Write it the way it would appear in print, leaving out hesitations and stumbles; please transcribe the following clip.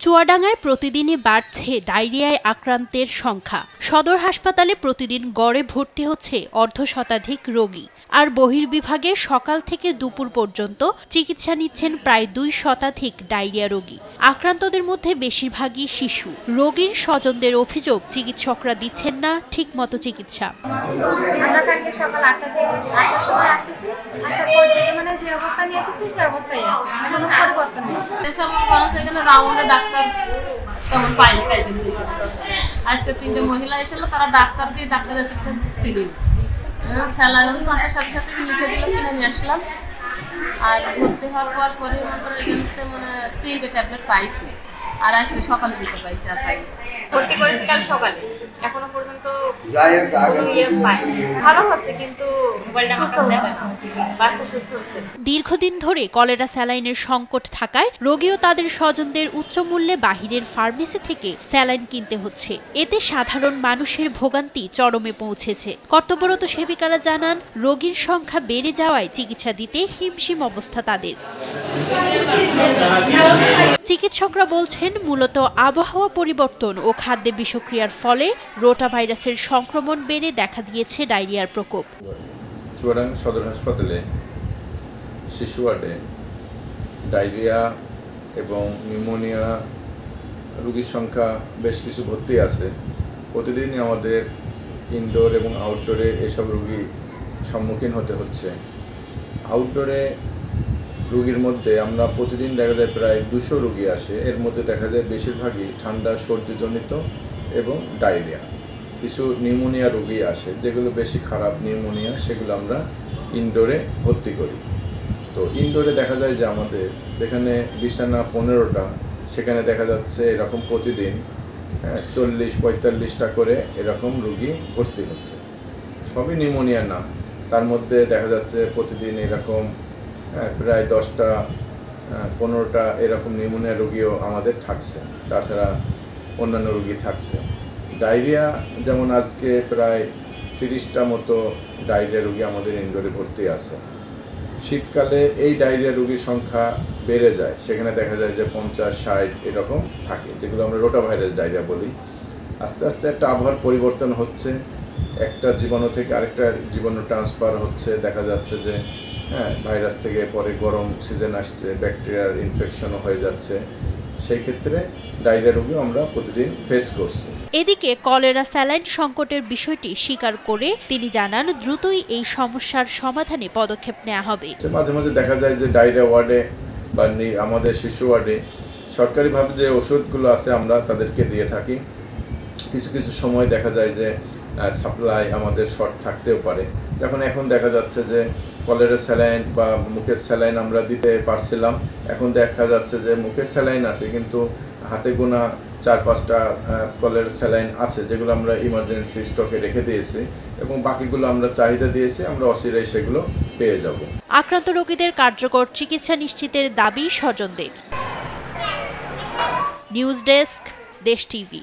চুয়াডাঙ্গায় প্রতিদিনই বাড়ছে ডায়রিয়ায় আক্রান্তের সংখ্যা। সদর হাসপাতালে প্রতিদিন গড়ে ভর্তি হচ্ছে অর্ধশতাধিক রোগী। আর বহির্বিভাগে সকাল থেকে দুপুর পর্যন্ত চিকিৎসা নিচ্ছেন প্রায় 2 শতাধিক ডায়রিয়া রোগী। আক্রান্তদের মধ্যে বেশিরভাগই শিশু। রোগীর স্বজনদের অভিযোগ, চিকিৎসকরা দিচ্ছেন না ঠিকমতো চিকিৎসা। আমরা কালকে সকাল 8টা থেকে 8টার সময় আসছি, আসার পর থেকে মানে যে অবস্থা নিয়ে এসেছি সেই অবস্থায় আছে, কোনো পরিবর্তন নেই। এসব করা থেকে রাউন্ডে ডাক্তার তেমন পাইনি কালকে দিয়েছে। আজকে 3টে মহিলা এসেছিল, তারা ডাক্তার দিয়ে ডাক্তার এসে চিনি স্যালাইন আসার সাথে সাথে লিখে দিল, কিনে নিয়ে আসলাম। আর ভর্তি হওয়ার পরে এখান থেকে মানে 3টে ট্যাবলেট পাইছি, আর আজকে সকালে দিতে পাইছি। আর পাইনি, ভর্তি করেছি কাল সকালে, এখনো পর্যন্ত ভালো হচ্ছে, কিন্তু দীর্ঘদিন ধরে কলেরা স্যালাইনের সংকট থাকায় রোগী ও তাদের স্বজনদের উচ্চ মূল্যে বাহিরের ফার্মেসি থেকে স্যালাইন কিনতে হচ্ছে। এতে সাধারণ মানুষের ভোগান্তি চরমে পৌঁছেছে। কর্তব্যরত সেবিকারা জানান, রোগীর সংখ্যা বেড়ে যাওয়ায় চিকিৎসা দিতে হিমশিম অবস্থা তাদের। চিকিৎসকরা বলছেন, মূলত আবহাওয়া পরিবর্তন ও খাদ্যে বিষক্রিয়ার ফলে রোটা ভাইরাসের সংক্রমণ বেড়ে দেখা দিয়েছে ডায়রিয়ার প্রকোপ। চুয়াডাঙ্গা সদর হাসপাতালে শিশু ওয়ার্ডে ডায়রিয়া এবং নিউমোনিয়া রোগীর সংখ্যা বেশ কিছু ভর্তি আছে। প্রতিদিনই আমাদের ইনডোর এবং আউটডোরে এসব রোগী সম্মুখীন হতে হচ্ছে। আউটডোরে রোগীর মধ্যে আমরা প্রতিদিন দেখা যায় প্রায় 200 রোগী আসে। এর মধ্যে দেখা যায় বেশিরভাগই ঠান্ডা সর্দিজনিত এবং ডায়রিয়া। কিছু নিউমোনিয়া রোগী আসে, যেগুলো বেশি খারাপ নিউমোনিয়া, সেগুলো আমরা ইনডোরে ভর্তি করি। তো ইনডোরে দেখা যায় যে আমাদের যেখানে বিছানা 15টা, সেখানে দেখা যাচ্ছে এরকম প্রতিদিন 40-45টা করে এরকম রোগী ভর্তি হচ্ছে। সবই নিউমোনিয়া না, তার মধ্যে দেখা যাচ্ছে প্রতিদিন এরকম প্রায় 10টা-15টা এরকম নিউমোনিয়া রোগীও আমাদের থাকছে, তাছাড়া অন্যান্য রোগী থাকছে। ডায়রিয়া যেমন আজকে প্রায় 30টা মতো ডায়রিয়া রোগী আমাদের ইনডোরে ভর্তি আছে। শীতকালে এই ডায়রিয়া রোগীর সংখ্যা বেড়ে যায়, সেখানে দেখা যায় যে 50-60 এরকম থাকে, যেগুলো আমরা রোটা ভাইরাস ডায়রিয়া বলি। আস্তে আস্তে একটা আবহাওয়ার পরিবর্তন হচ্ছে, একটা জীবাণু থেকে আরেকটা জীবাণু ট্রান্সফার হচ্ছে। দেখা যাচ্ছে যে ভাইরাস থেকে পরে গরম সিজন আসছে, ব্যাকটেরিয়ার ইনফেকশনও হয়ে যাচ্ছে। সেই ক্ষেত্রে ডায়রিয়া রোগী আমরা প্রতিদিন ফেস করছি। এদিকে কলেরা স্যালাইন সংকটের বিষয়টি স্বীকার করে তিনি জানান, দ্রুতই এই সমস্যার সমাধানে পদক্ষেপ নেওয়া হবে। মাঝে মাঝে দেখা যায় যে ডায়রিয়া ওয়ার্ডে বা আমাদের শিশু ওয়ার্ডে সরকারিভাবে যে ওষুধগুলো আছে আমরা তাদেরকে দিয়ে থাকি। কিছু কিছু সময় দেখা যায় যে সাপ্লাই আমাদের শর্ট থাকতেও পারে। এখন দেখা যাচ্ছে যে কলেরা স্যালাইন বা মুখের স্যালাইন আমরা দিতে পারছিলাম, এখন দেখা যাচ্ছে যে মুখের স্যালাইন আছে, কিন্তু হাতে গোনা 4-5টা কলেরা স্যালাইন আছে, যেগুলো আমরা ইমার্জেন্সি স্টকে রেখে দিয়েছি, এবং বাকিগুলো আমরা চাহিদা দিয়েছি, আমরা অচিরেই সেগুলো পেয়ে যাব। আক্রান্ত রোগীদের কার্যকর চিকিৎসা নিশ্চিতের দাবি স্বজনদের। নিউজ ডেস্ক, দেশ টিভি।